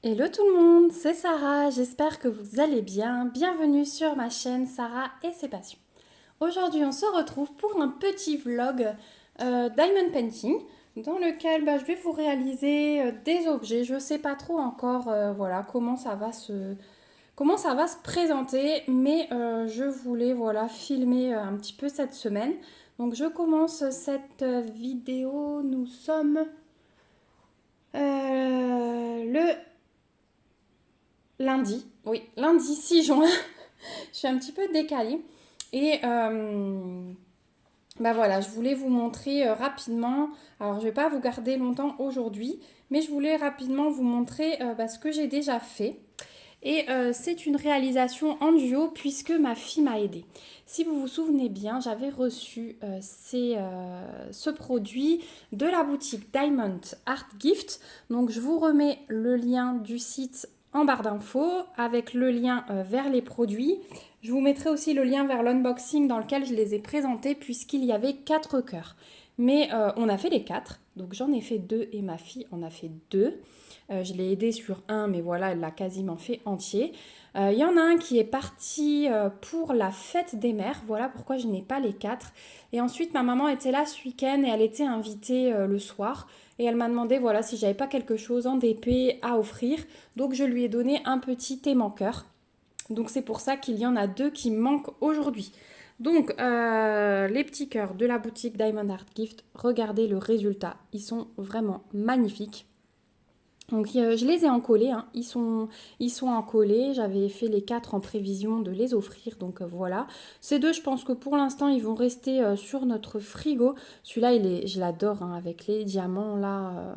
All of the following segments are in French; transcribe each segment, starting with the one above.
Hello tout le monde, c'est Sarah, j'espère que vous allez bien. Bienvenue sur ma chaîne Sarah et ses passions. Aujourd'hui on se retrouve pour un petit vlog Diamond Painting dans lequel je vais vous réaliser des objets. Je ne sais pas trop encore voilà, comment ça va se présenter, mais je voulais voilà, filmer un petit peu cette semaine. Donc je commence cette vidéo, nous sommes le lundi, oui, lundi 6 juin. Je suis un petit peu décalée. Et voilà, je voulais vous montrer rapidement. Alors, je ne vais pas vous garder longtemps aujourd'hui, mais je voulais rapidement vous montrer ce que j'ai déjà fait. Et c'est une réalisation en duo puisque ma fille m'a aidée. Si vous vous souvenez bien, j'avais reçu ce produit de la boutique Diamond Art Gift. Donc je vous remets le lien du site en barre d'infos avec le lien vers les produits. Je vous mettrai aussi le lien vers l'unboxing dans lequel je les ai présentés puisqu'il y avait 4 cœurs. Mais on a fait les 4, donc j'en ai fait 2 et ma fille en a fait 2. Je l'ai aidée sur un, mais voilà, elle l'a quasiment fait entier. Il y en a un qui est parti pour la fête des mères, voilà pourquoi je n'ai pas les 4. Et ensuite, ma maman était là ce week-end et elle était invitée le soir. Et elle m'a demandé voilà, si j'avais pas quelque chose en DP à offrir. Donc je lui ai donné un petit aimant-cœur. Donc c'est pour ça qu'il y en a 2 qui manquent aujourd'hui. Donc les petits cœurs de la boutique Diamond Art Gift, regardez le résultat. Ils sont vraiment magnifiques. Donc je les ai encollés, hein. Ils sont encollés, j'avais fait les 4 en prévision de les offrir, donc voilà. Ces 2, je pense que pour l'instant, ils vont rester sur notre frigo. Celui-là, je l'adore, hein, avec les diamants là.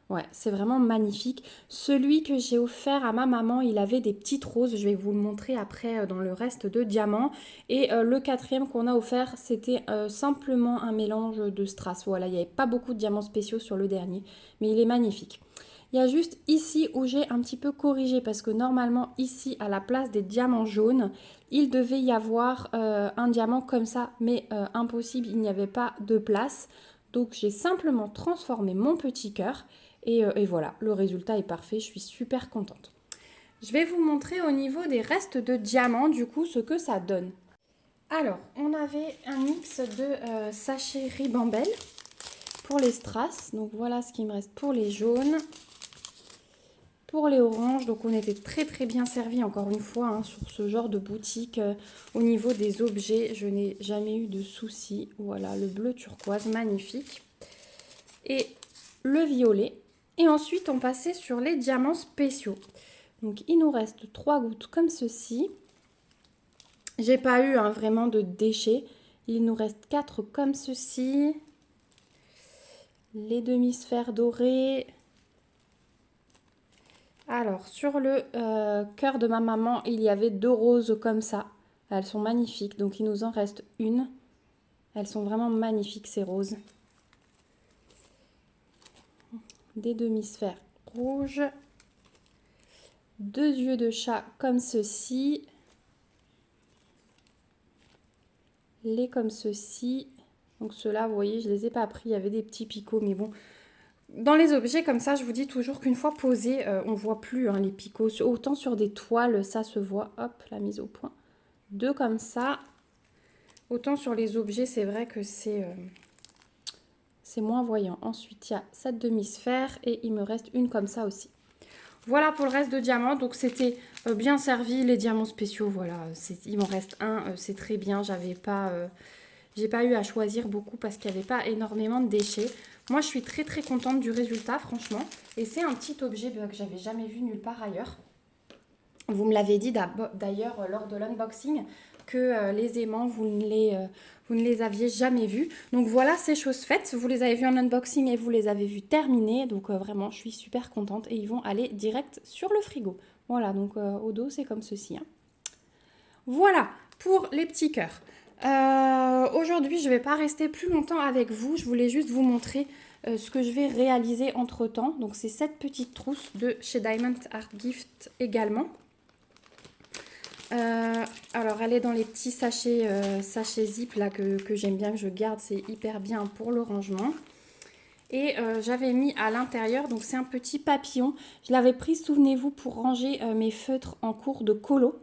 Ouais, c'est vraiment magnifique. Celui que j'ai offert à ma maman, il avait des petites roses, je vais vous le montrer après dans le reste de diamants. Et le quatrième qu'on a offert, c'était simplement un mélange de strass. Voilà, il n'y avait pas beaucoup de diamants spéciaux sur le dernier, mais il est magnifique. Il y a juste ici où j'ai un petit peu corrigé parce que normalement ici à la place des diamants jaunes, il devait y avoir un diamant comme ça, mais impossible, il n'y avait pas de place. Donc j'ai simplement transformé mon petit cœur et voilà, le résultat est parfait, je suis super contente. Je vais vous montrer au niveau des restes de diamants du coup ce que ça donne. Alors, on avait un mix de sachets Ribambelle pour les strass, donc voilà ce qui me reste pour les jaunes. Pour les oranges, donc on était très bien servi encore une fois hein, sur ce genre de boutique. Au niveau des objets, je n'ai jamais eu de soucis. Voilà, le bleu turquoise, magnifique. Et le violet. Et ensuite, on passait sur les diamants spéciaux. Donc il nous reste 3 gouttes comme ceci. J'ai pas eu hein, vraiment de déchets. Il nous reste 4 comme ceci. Les demi-sphères dorées. Alors, sur le cœur de ma maman, il y avait 2 roses comme ça. Elles sont magnifiques, donc il nous en reste une. Elles sont vraiment magnifiques, ces roses. Des demi-sphères rouges. 2 yeux de chat comme ceci. Les comme ceci. Donc ceux-là, vous voyez, je ne les ai pas pris. Il y avait des petits picots, mais bon. Dans les objets comme ça, je vous dis toujours qu'une fois posés, on ne voit plus hein, les picots. Autant sur des toiles, ça se voit. Hop, la mise au point. 2 comme ça. Autant sur les objets, c'est vrai que c'est moins voyant. Ensuite, il y a cette demi-sphère et il me reste une comme ça aussi. Voilà pour le reste de diamants. Donc, c'était bien servi. Les diamants spéciaux, voilà. Il m'en reste un. C'est très bien. J'ai pas eu à choisir beaucoup parce qu'il n'y avait pas énormément de déchets. Moi, je suis très contente du résultat, franchement. Et c'est un petit objet que j'avais jamais vu nulle part ailleurs. Vous me l'avez dit d'ailleurs lors de l'unboxing que les aimants, vous ne les aviez jamais vus. Donc voilà, c'est chose faite. Vous les avez vus en unboxing et vous les avez vus terminés. Donc vraiment, je suis super contente. Et ils vont aller direct sur le frigo. Voilà, donc au dos, c'est comme ceci. Hein. Voilà, pour les petits cœurs. Aujourd'hui, je ne vais pas rester plus longtemps avec vous. Je voulais juste vous montrer ce que je vais réaliser entre-temps. Donc c'est cette petite trousse de chez Diamond Art Gift également. Alors elle est dans les petits sachets zip là que j'aime bien, que je garde, c'est hyper bien pour le rangement. Et j'avais mis à l'intérieur, donc c'est un petit papillon. Je l'avais pris, souvenez-vous, pour ranger mes feutres en cours de colo.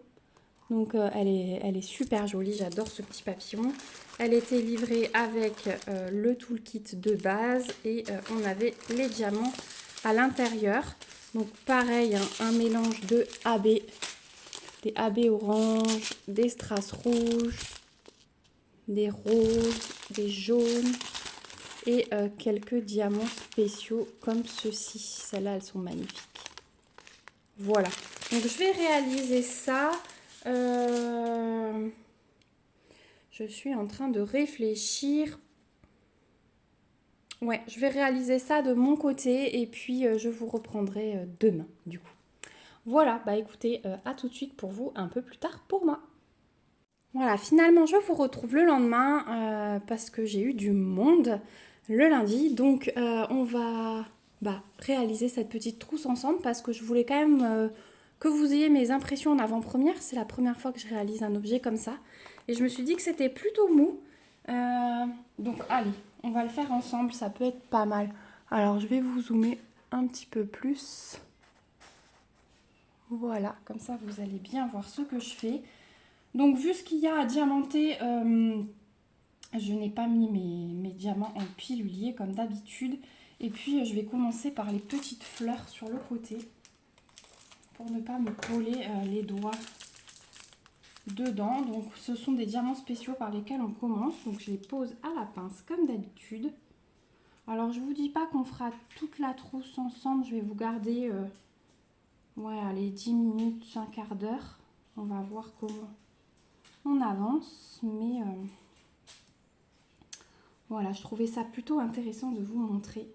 Donc elle est super jolie, j'adore ce petit papillon. Elle était livrée avec le toolkit de base et on avait les diamants à l'intérieur. Donc pareil, hein, un mélange de AB, des AB orange, des strass rouges, des roses, des jaunes et quelques diamants spéciaux comme ceci. Celles-là, elles sont magnifiques. Voilà, donc je vais réaliser ça. Je suis en train de réfléchir. Ouais, je vais réaliser ça de mon côté et puis je vous reprendrai demain du coup. Voilà, bah écoutez, à tout de suite pour vous, un peu plus tard pour moi. Voilà, finalement je vous retrouve le lendemain parce que j'ai eu du monde le lundi. Donc on va réaliser cette petite trousse ensemble parce que je voulais quand même que vous ayez mes impressions en avant-première. C'est la première fois que je réalise un objet comme ça. Et je me suis dit que c'était plutôt mou. Donc allez, on va le faire ensemble, ça peut être pas mal. Alors je vais vous zoomer un petit peu plus. Voilà, comme ça vous allez bien voir ce que je fais. Donc vu ce qu'il y a à diamanter, je n'ai pas mis mes diamants en pilulier comme d'habitude. Et puis je vais commencer par les petites fleurs sur le côté pour ne pas me coller les doigts dedans. Donc ce sont des diamants spéciaux par lesquels on commence. Donc je les pose à la pince comme d'habitude. Alors je vous dis pas qu'on fera toute la trousse ensemble. Je vais vous garder allez, 10 minutes, un quart d'heure. On va voir comment on avance. Mais voilà, je trouvais ça plutôt intéressant de vous montrer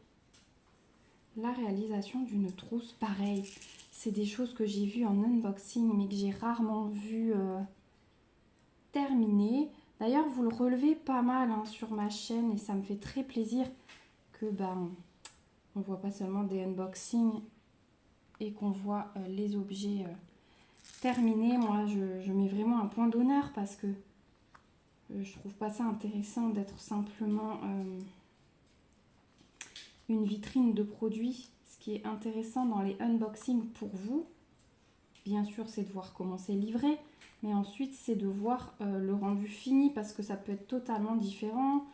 la réalisation d'une trousse pareille. C'est des choses que j'ai vues en unboxing mais que j'ai rarement vu terminer. D'ailleurs, vous le relevez pas mal hein, sur ma chaîne et ça me fait très plaisir que on voit pas seulement des unboxings et qu'on voit les objets terminés. Moi, je mets vraiment un point d'honneur parce que je trouve pas ça intéressant d'être simplement une vitrine de produits. Ce qui est intéressant dans les unboxings pour vous, bien sûr, c'est de voir comment c'est livré, mais ensuite, c'est de voir le rendu fini parce que ça peut être totalement différent.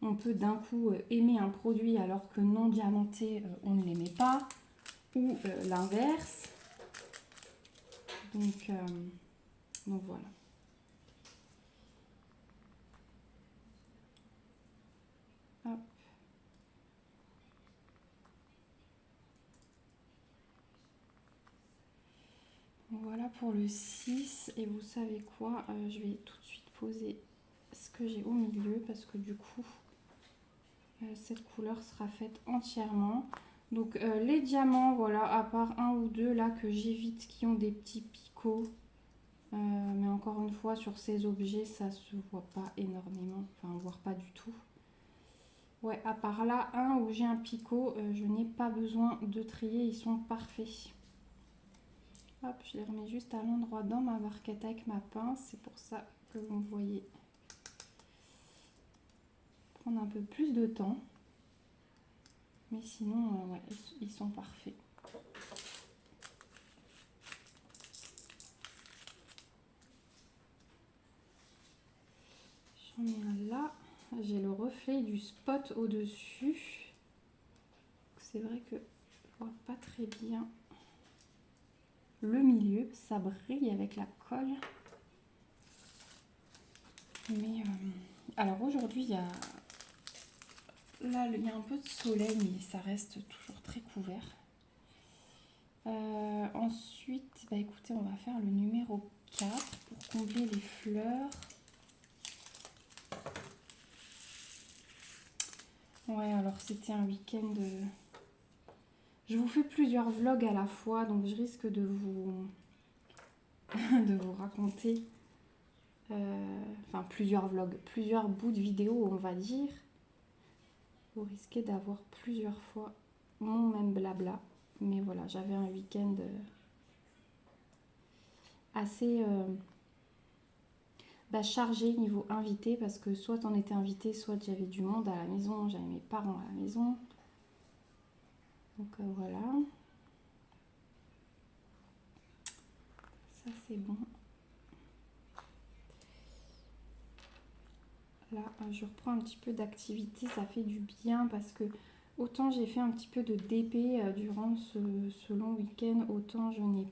On peut d'un coup aimer un produit alors que non diamanté, on ne l'aimait pas, ou l'inverse. Donc voilà. Hop. Voilà pour le 6. Et vous savez quoi, je vais tout de suite poser ce que j'ai au milieu parce que du coup, cette couleur sera faite entièrement. Donc les diamants, voilà, à part un ou deux là que j'évite qui ont des petits picots. Mais encore une fois, sur ces objets, ça se voit pas énormément, enfin voire pas du tout. Ouais, à part là, un où j'ai un picot, je n'ai pas besoin de trier, ils sont parfaits. Hop, je les remets juste à l'endroit dans ma barquette avec ma pince, c'est pour ça que vous me voyez prendre un peu plus de temps. Mais sinon, ouais, ils sont parfaits. J'en ai un là. J'ai le reflet du spot au-dessus. C'est vrai que je vois pas très bien le milieu. Ça brille avec la colle. Mais alors aujourd'hui, il y a un peu de soleil, mais ça reste toujours très couvert. Ensuite, écoutez, on va faire le numéro 4 pour combler les fleurs. Ouais, alors c'était un week-end. Je vous fais plusieurs vlogs à la fois, donc je risque de vous raconter. Enfin, plusieurs vlogs, plusieurs bouts de vidéos, on va dire. Vous risquez d'avoir plusieurs fois mon même blabla. Mais voilà, j'avais un week-end assez chargé niveau invité parce que soit on était invité, soit j'avais du monde à la maison, j'avais mes parents à la maison. Donc voilà. Ça c'est bon. Là, je reprends un petit peu d'activité, ça fait du bien parce que autant j'ai fait un petit peu de DP durant ce long week-end, autant je n'ai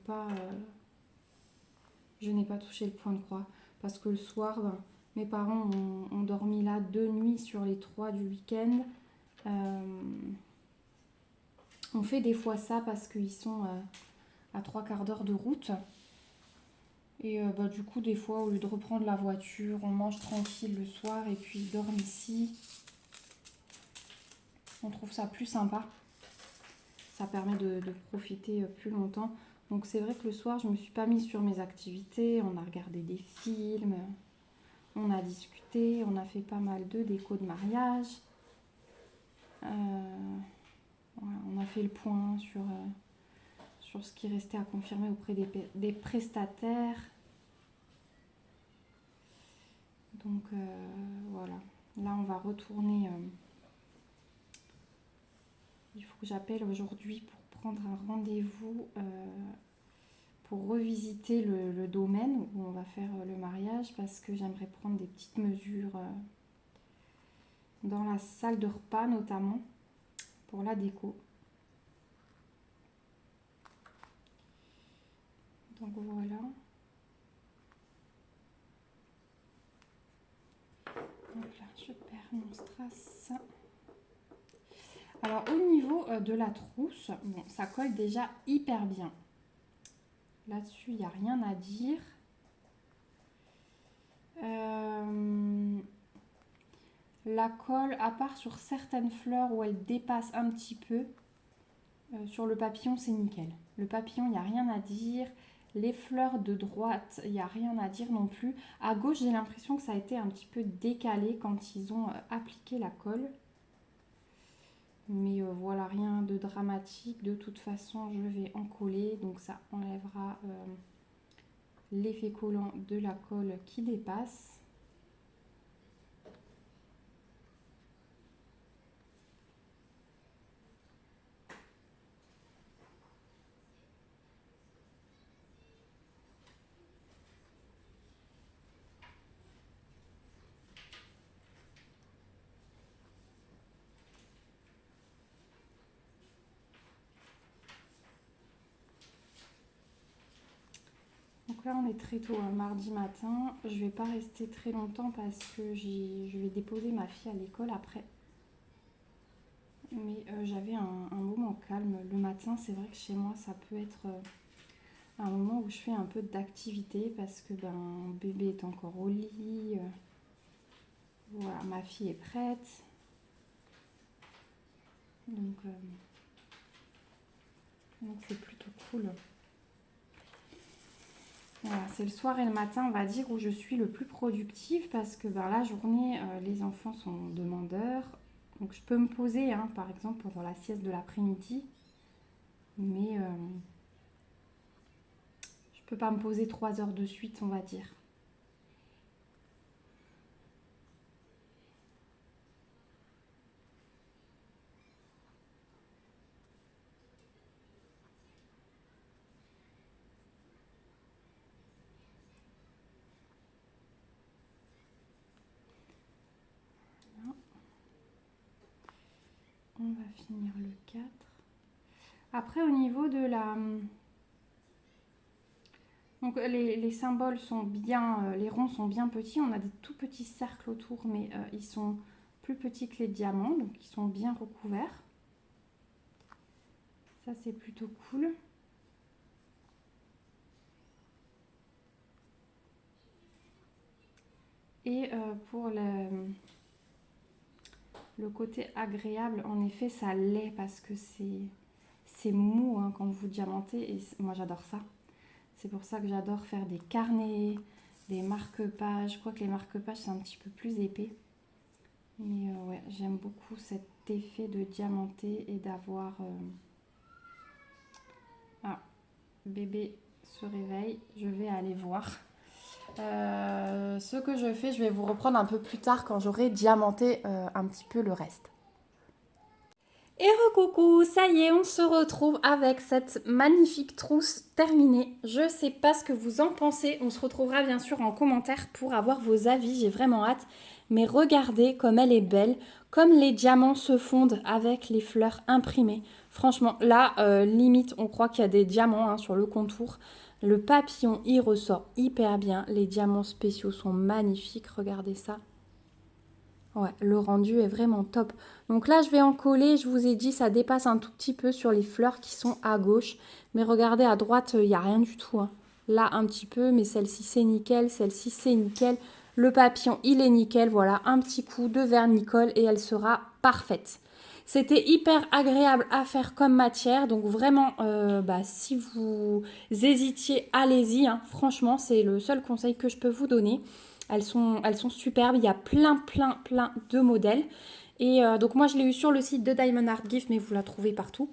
pas touché le point de croix. Parce que le soir, ben, mes parents ont dormi là 2 nuits sur les 3 du week-end. On fait des fois ça parce qu'ils sont à 3/4 d'heure de route. Et bah, du coup, des fois, au lieu de reprendre la voiture, on mange tranquille le soir et puis ils dorment ici. On trouve ça plus sympa. Ça permet de profiter plus longtemps. Donc c'est vrai que le soir, je ne me suis pas mise sur mes activités. On a regardé des films, on a discuté, on a fait pas mal de déco de mariage. Voilà, on a fait le point sur ce qui restait à confirmer auprès des prestataires. Donc voilà, là on va retourner. Il faut que j'appelle aujourd'hui pour prendre un rendez-vous pour revisiter le domaine où on va faire le mariage parce que j'aimerais prendre des petites mesures dans la salle de repas notamment pour la déco. Donc voilà. Donc là, je perds mon strass. Alors au niveau de la trousse, bon, ça colle déjà hyper bien. Là-dessus, il n'y a rien à dire. La colle, à part sur certaines fleurs où elle dépasse un petit peu, sur le papillon, c'est nickel. Le papillon, il n'y a rien à dire. Les fleurs de droite, il n'y a rien à dire non plus. À gauche, j'ai l'impression que ça a été un petit peu décalé quand ils ont appliqué la colle. Mais voilà, rien de dramatique. De toute façon, je vais en coller. Donc ça enlèvera l'effet collant de la colle qui dépasse. Donc là, on est très tôt, mardi matin. Je vais pas rester très longtemps parce que je vais déposer ma fille à l'école après. Mais j'avais un moment calme. Le matin, c'est vrai que chez moi, ça peut être un moment où je fais un peu d'activité parce que bébé est encore au lit. Voilà, ma fille est prête. Donc c'est plutôt cool. Voilà, c'est le soir et le matin, on va dire, où je suis le plus productive parce que la journée, les enfants sont demandeurs. Donc je peux me poser, hein, par exemple, pendant la sieste de l'après-midi. Mais je peux pas me poser 3 heures de suite, on va dire. Voilà. On va finir le 4. Après, au niveau de la... Donc les symboles sont bien, les ronds sont bien petits. On a des tout petits cercles autour, mais ils sont plus petits que les diamants, donc ils sont bien recouverts. Ça, c'est plutôt cool. Et pour le côté agréable, en effet, ça l'est parce que c'est mou hein, quand vous diamantez. Et moi, j'adore ça. C'est pour ça que j'adore faire des carnets, des marque-pages. Je crois que les marque-pages, c'est un petit peu plus épais. Mais ouais, j'aime beaucoup cet effet de diamanté et d'avoir... Ah, bébé se réveille. Je vais aller voir. Ce que je fais, je vais vous reprendre un peu plus tard quand j'aurai diamanté un petit peu le reste. Et recoucou, ça y est, on se retrouve avec cette magnifique trousse terminée. Je sais pas ce que vous en pensez, on se retrouvera bien sûr en commentaire pour avoir vos avis, j'ai vraiment hâte. Mais regardez comme elle est belle, comme les diamants se fondent avec les fleurs imprimées. Franchement, là, limite, on croit qu'il y a des diamants hein, sur le contour. Le papillon, il ressort hyper bien. Les diamants spéciaux sont magnifiques, regardez ça. Ouais, le rendu est vraiment top. Donc là, je vais en coller. Je vous ai dit, ça dépasse un tout petit peu sur les fleurs qui sont à gauche. Mais regardez, à droite, il n'y a rien du tout, hein. Là, un petit peu, mais celle-ci, c'est nickel. Celle-ci, c'est nickel. Le papillon, il est nickel. Voilà, un petit coup de vernicole et elle sera parfaite. C'était hyper agréable à faire comme matière. Donc vraiment, si vous hésitiez, allez-y, hein. Franchement, c'est le seul conseil que je peux vous donner. Elles sont superbes. Il y a plein de modèles. Et donc moi, je l'ai eu sur le site de Diamond Art Gift, mais vous la trouvez partout.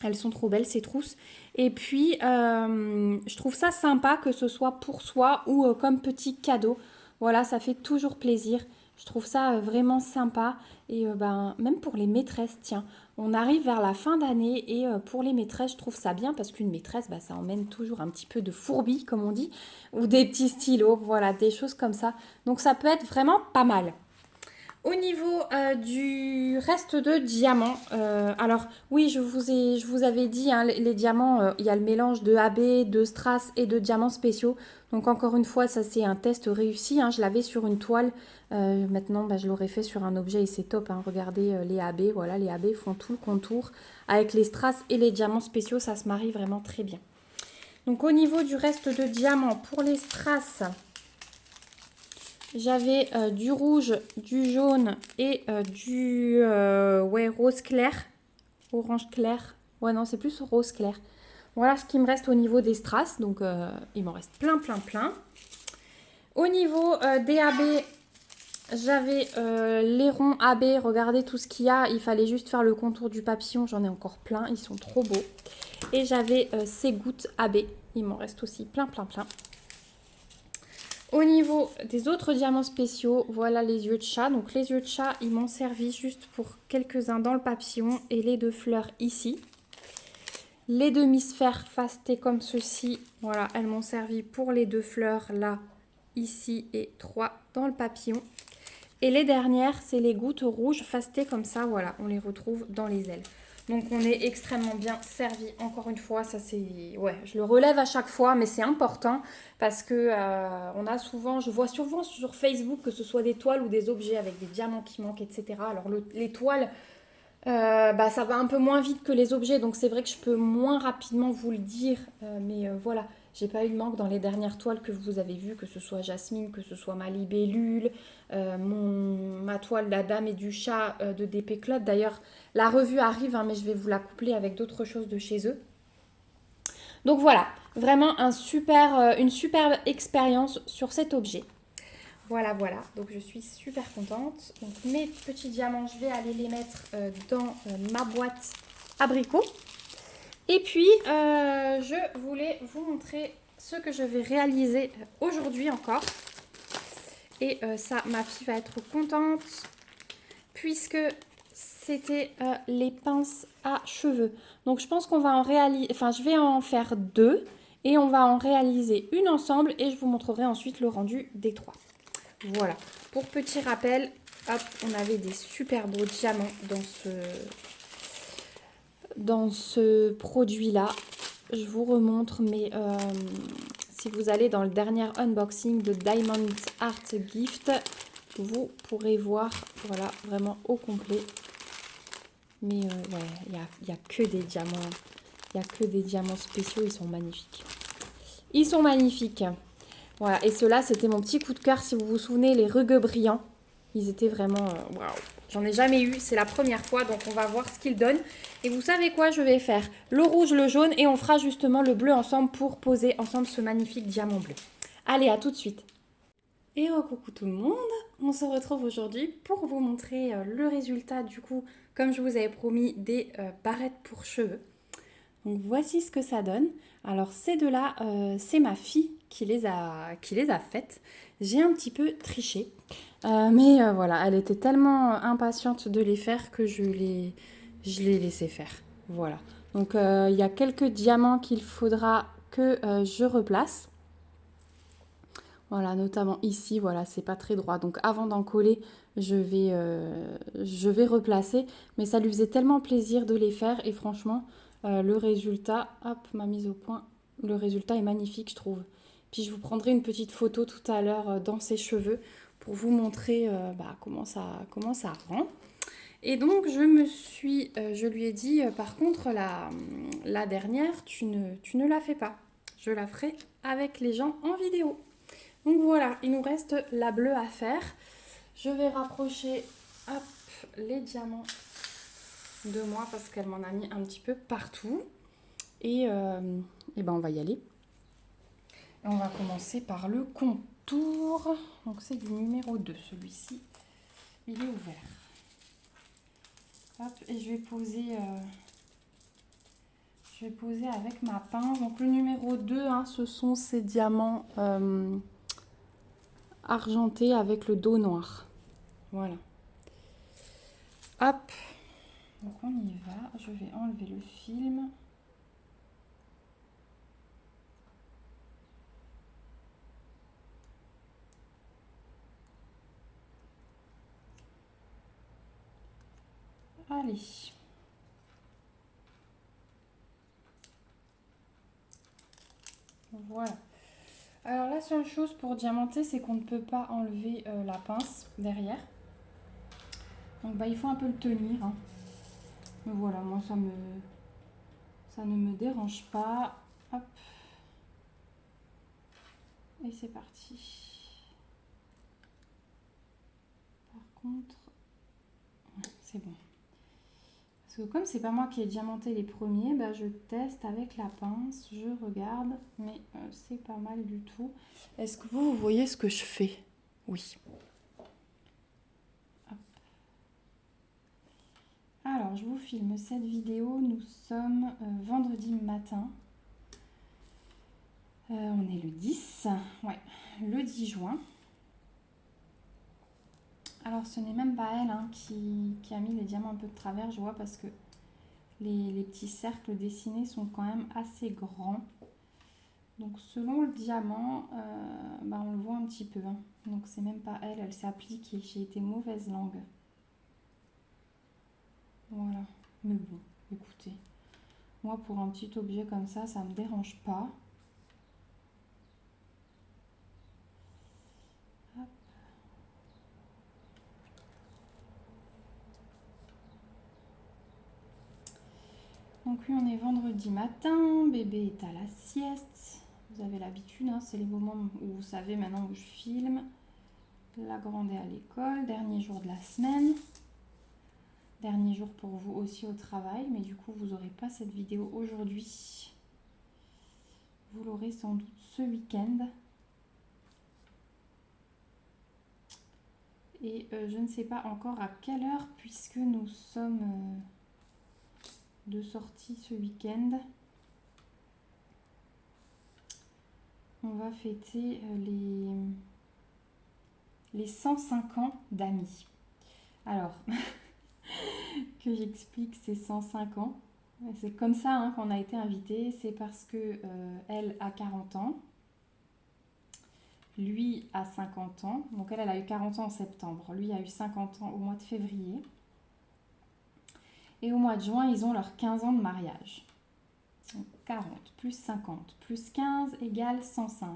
Elles sont trop belles, ces trousses. Et puis, je trouve ça sympa que ce soit pour soi ou comme petit cadeau. Voilà, ça fait toujours plaisir. Je trouve ça vraiment sympa. Et même pour les maîtresses, tiens, on arrive vers la fin d'année et pour les maîtresses, je trouve ça bien parce qu'une maîtresse, ça emmène toujours un petit peu de fourbi, comme on dit, ou des petits stylos, voilà, des choses comme ça. Donc ça peut être vraiment pas mal. Au niveau du reste de diamants, alors oui, je vous avais dit, hein, les diamants, il y a le mélange de AB, de strass et de diamants spéciaux. Donc encore une fois, ça c'est un test réussi, hein, je l'avais sur une toile. Maintenant, je l'aurais fait sur un objet et c'est top, hein. Regardez les AB, voilà, les AB font tout le contour. Avec les strass et les diamants spéciaux, ça se marie vraiment très bien. Donc au niveau du reste de diamants, pour les strass, j'avais du rouge, du jaune et du rose clair, orange clair. Ouais, non, c'est plus rose clair. Voilà ce qui me reste au niveau des strass. Donc, il m'en reste plein. Au niveau des AB, j'avais les ronds AB. Regardez tout ce qu'il y a. Il fallait juste faire le contour du papillon. J'en ai encore plein. Ils sont trop beaux. Et j'avais ces gouttes AB. Il m'en reste aussi plein. Au niveau des autres diamants spéciaux, voilà les yeux de chat. Donc les yeux de chat, ils m'ont servi juste pour quelques-uns dans le papillon et les deux fleurs ici. Les demi-sphères facetées comme ceci, voilà, elles m'ont servi pour les deux fleurs là, ici et 3 dans le papillon. Et les dernières, c'est les gouttes rouges facetées comme ça, voilà, on les retrouve dans les ailes. Donc on est extrêmement bien servi. Encore une fois, ça c'est, ouais, je le relève à chaque fois, mais c'est important parce que on a souvent, je vois souvent sur Facebook que ce soit des toiles ou des objets avec des diamants qui manquent, etc. Alors les toiles, ça va un peu moins vite que les objets, donc c'est vrai que je peux moins rapidement vous le dire, mais voilà. J'ai pas eu de manque dans les dernières toiles que vous avez vues, que ce soit Jasmine, que ce soit ma libellule, ma toile La Dame et du Chat de DP Claude. D'ailleurs, la revue arrive, hein, mais je vais vous la coupler avec d'autres choses de chez eux. Donc voilà, vraiment une superbe expérience sur cet objet. Voilà. Donc je suis super contente. Donc mes petits diamants, je vais aller les mettre dans ma boîte abricot. Et puis, je voulais vous montrer ce que je vais réaliser aujourd'hui encore. Et ça, ma fille va être contente puisque c'était les pinces à cheveux. Donc, je pense qu'on va en réaliser... Enfin, je vais en faire 2 et on va en réaliser une ensemble et je vous montrerai ensuite le rendu des 3. Voilà. Pour petit rappel, hop, on avait des super beaux diamants dans ce produit-là. Je vous remontre, mais si vous allez dans le dernier unboxing de Diamond Art Gift, vous pourrez voir, voilà, vraiment au complet. Mais ouais, il y a que des diamants. Il n'y a que des diamants spéciaux, ils sont magnifiques. Ils sont magnifiques. Voilà, et ceux-là, c'était mon petit coup de cœur, si vous vous souvenez, les rugueux brillants. Ils étaient vraiment... waouh. J'en ai jamais eu, c'est la première fois, donc on va voir ce qu'ils donnent. Et vous savez quoi, je vais faire le rouge, le jaune, et on fera justement le bleu ensemble pour poser ensemble ce magnifique diamant bleu. Allez, à tout de suite. Et coucou tout le monde, on se retrouve aujourd'hui pour vous montrer le résultat du coup, comme je vous avais promis, des barrettes pour cheveux. Donc voici ce que ça donne. Alors ces deux-là, c'est ma fille qui les a faites. J'ai un petit peu triché. Mais voilà, elle était tellement impatiente de les faire que je je l'ai laissé faire. Voilà. Donc il y a quelques diamants qu'il faudra que je replace. Voilà, notamment ici, voilà, c'est pas très droit. Donc avant d'en coller, je vais replacer. Mais ça lui faisait tellement plaisir de les faire. Et franchement, le résultat, hop, ma mise au point, le résultat est magnifique, je trouve. Puis je vous prendrai une petite photo tout à l'heure dans ses cheveux pour vous montrer comment ça rend. Et donc je lui ai dit, par contre, la dernière, tu ne la fais pas. Je la ferai avec les gens en vidéo. Donc voilà, il nous reste la bleue à faire. Je vais rapprocher hop, les diamants de moi parce qu'elle m'en a mis un petit peu partout. Et ben on va y aller. Et on va commencer par le contour. Donc c'est du numéro 2, celui-ci. Il est ouvert. Hop, et je vais poser avec ma pince. Donc le numéro 2, hein, ce sont ces diamants argentés avec le dos noir. Voilà. Hop. Donc on y va. Je vais enlever le film. Allez. Voilà. Alors la seule chose pour diamanter, c'est qu'on ne peut pas enlever la pince derrière. Donc bah, il faut un peu le tenir. Hein. Mais voilà, moi ça ne me dérange pas. Hop. Et c'est parti. Par contre, c'est bon. Parce que comme c'est pas moi qui ai diamanté les premiers, bah, je teste avec la pince, je regarde, mais c'est pas mal du tout. Est-ce que vous voyez ce que je fais? Oui. Hop. Alors, je vous filme cette vidéo. Nous sommes vendredi matin. On est le 10. Ouais, le 10 juin. Alors, ce n'est même pas elle hein, qui a mis les diamants un peu de travers, je vois, parce que les petits cercles dessinés sont quand même assez grands. Donc, selon le diamant, on le voit un petit peu. Hein. Donc, c'est même pas elle, elle s'est appliquée. J'ai été mauvaise langue. Voilà. Mais bon, écoutez. Moi, pour un petit objet comme ça ne me dérange pas. Hop. Donc oui, on est vendredi matin, bébé est à la sieste. Vous avez l'habitude, hein, c'est les moments où vous savez maintenant où je filme. La grande est à l'école, dernier jour de la semaine. Dernier jour pour vous aussi au travail, mais du coup vous n'aurez pas cette vidéo aujourd'hui. Vous l'aurez sans doute ce week-end. Et je ne sais pas encore à quelle heure puisque nous sommes de sortie ce week-end. On va fêter les 105 ans d'amis. Alors, que j'explique ces 105 ans. C'est comme ça hein, qu'on a été invité. C'est parce que elle a 40 ans. Lui a 50 ans. Donc elle a eu 40 ans en septembre. Lui a eu 50 ans au mois de février. Et au mois de juin, ils ont leurs 15 ans de mariage. Donc 40 plus 50 plus 15 égale 105.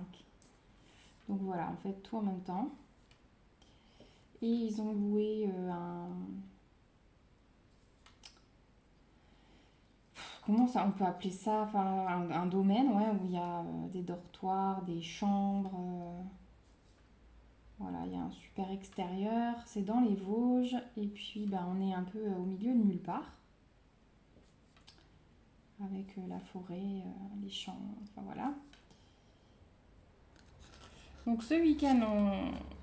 Donc voilà, on fait tout en même temps. Et ils ont loué comment ça, on peut appeler ça, enfin, un domaine ouais, où il y a des dortoirs, des chambres. Voilà, il y a un super extérieur. C'est dans les Vosges. Et puis, on est un peu au milieu de nulle part. Avec la forêt, les champs, enfin voilà. Donc ce week-end,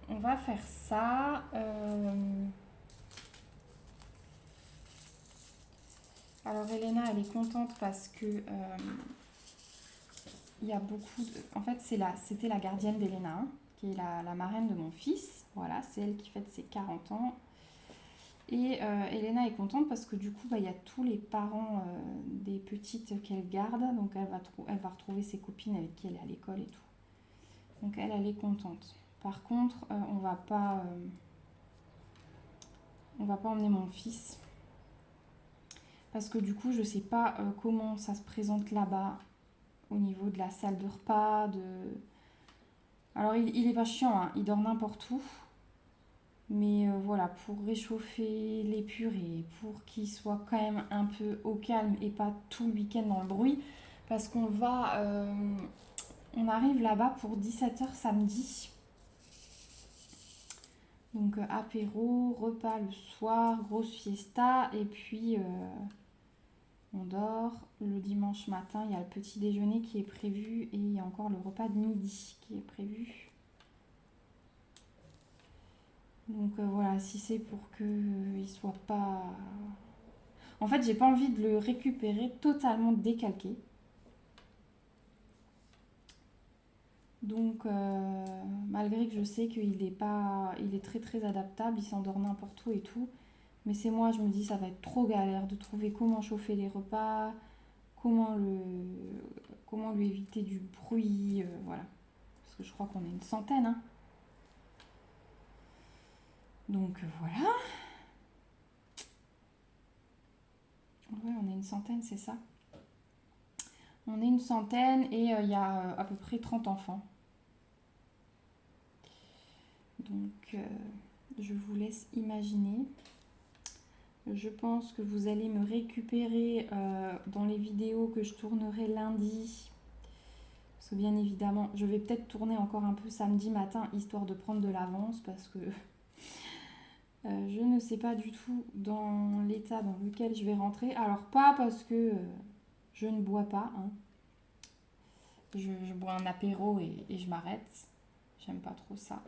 on va faire ça. Alors Elena, elle est contente parce que il y a beaucoup de... En fait, c'était la gardienne d'Elena, hein, qui est la marraine de mon fils. Voilà, c'est elle qui fête ses 40 ans. Et Elena est contente parce que du coup, il y a tous les parents des petites qu'elle garde. Donc elle va retrouver ses copines avec qui elle est à l'école et tout. Donc elle est contente. Par contre, on va pas emmener mon fils. Parce que du coup, je sais pas comment ça se présente là-bas. Au niveau de la salle de repas. Alors il est pas chiant, hein, il dort n'importe où. Mais voilà, pour réchauffer les purées, pour qu'il soit quand même un peu au calme et pas tout le week-end dans le bruit, parce on arrive là-bas pour 17 h samedi. Donc apéro, repas le soir, grosse fiesta, et puis on dort. Le dimanche matin, il y a le petit déjeuner qui est prévu, et il y a encore le repas de midi qui est prévu. Donc voilà, si c'est pour qu'il soit pas... En fait, j'ai pas envie de le récupérer totalement décalqué. Donc, malgré que je sais qu'il est pas, il est très très adaptable, il s'endort n'importe où et tout. Mais c'est moi, je me dis, ça va être trop galère de trouver comment chauffer les repas, comment le, comment lui éviter du bruit, voilà. Parce que je crois qu'on est une centaine, hein. Donc voilà. Ouais, on est une centaine, c'est ça. On est une centaine et il y a à peu près 30 enfants. Donc, je vous laisse imaginer. Je pense que vous allez me récupérer dans les vidéos que je tournerai lundi. Parce que bien évidemment, je vais peut-être tourner encore un peu samedi matin, histoire de prendre de l'avance, parce que je ne sais pas du tout dans l'état dans lequel je vais rentrer. Alors pas parce que je ne bois pas, hein. Je bois un apéro et je m'arrête. J'aime pas trop ça.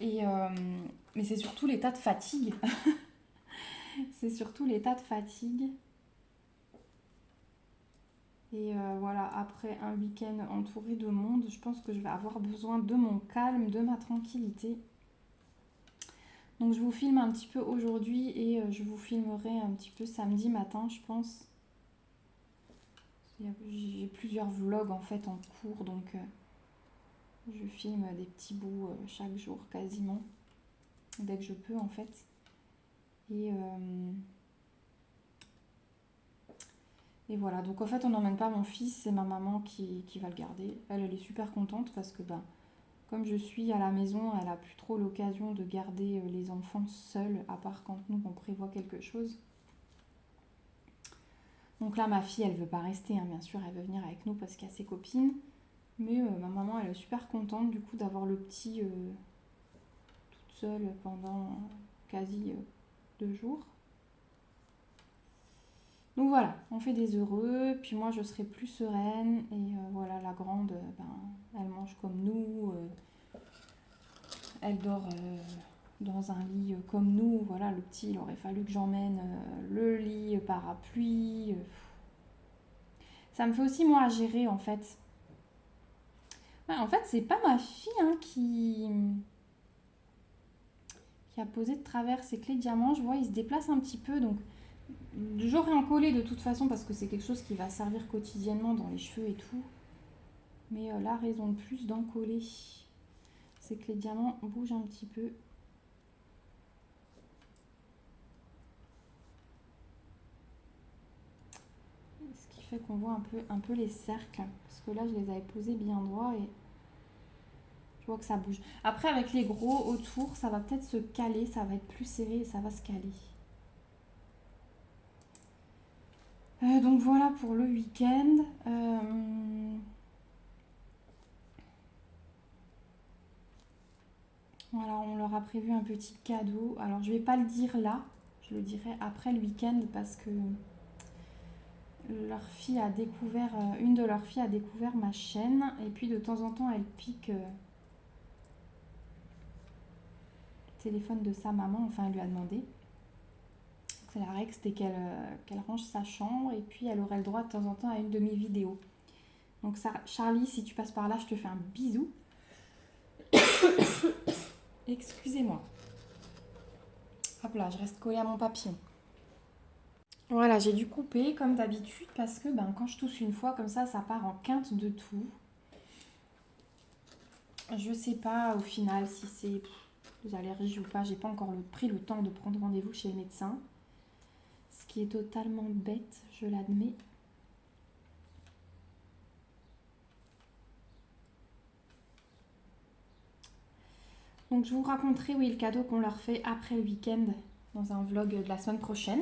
Mais c'est surtout l'état de fatigue. C'est surtout l'état de fatigue. Et voilà, après un week-end entouré de monde, je pense que je vais avoir besoin de mon calme, de ma tranquillité. Donc je vous filme un petit peu aujourd'hui et je vous filmerai un petit peu samedi matin, je pense. J'ai plusieurs vlogs en fait en cours, donc je filme des petits bouts chaque jour quasiment, dès que je peux en fait. Et voilà, donc en fait on n'emmène pas mon fils, c'est ma maman qui va le garder. Elle est super contente parce que comme je suis à la maison, elle a plus trop l'occasion de garder les enfants seuls, à part quand nous on prévoit quelque chose. Donc là ma fille elle veut pas rester, hein, bien sûr, elle veut venir avec nous parce qu'il y a ses copines. Mais ma maman elle est super contente du coup d'avoir le petit toute seule pendant quasi 2 jours. Donc voilà, on fait des heureux, puis moi je serai plus sereine et voilà, la grande, elle mange comme nous, elle dort dans un lit comme nous, voilà, le petit il aurait fallu que j'emmène le lit parapluie. Ça me fait aussi moi à gérer en fait. Ouais, en fait c'est pas ma fille hein, qui a posé de travers ses clés de diamant, je vois il se déplace un petit peu donc... J'aurais en collé de toute façon parce que c'est quelque chose qui va servir quotidiennement dans les cheveux et tout. Mais là, raison de plus d'en coller. C'est que les diamants bougent un petit peu. Ce qui fait qu'on voit un peu les cercles. Parce que là, je les avais posés bien droits et je vois que ça bouge. Après, avec les gros autour, ça va peut-être se caler. Ça va être plus serré et ça va se caler. Donc voilà pour le week-end. Voilà, on leur a prévu un petit cadeau. Alors je vais pas le dire là, je le dirai après le week-end parce que leur fille a découvert, une de leurs filles a découvert ma chaîne et puis de temps en temps elle pique le téléphone de sa maman, enfin elle lui a demandé. C'est la règle, c'était qu'elle range sa chambre et puis elle aurait le droit de temps en temps à une de mes vidéos. Donc ça, Charlie, si tu passes par là, je te fais un bisou. Excusez-moi. Hop là, je reste collée à mon papillon. Voilà, j'ai dû couper comme d'habitude parce que quand je tousse une fois comme ça part en quinte de tout. Je sais pas au final si c'est des allergies ou pas. J'ai pas encore pris le temps de prendre rendez-vous chez le médecin. Ce qui est totalement bête, je l'admets. Donc je vous raconterai le cadeau qu'on leur fait après le week-end dans un vlog de la semaine prochaine.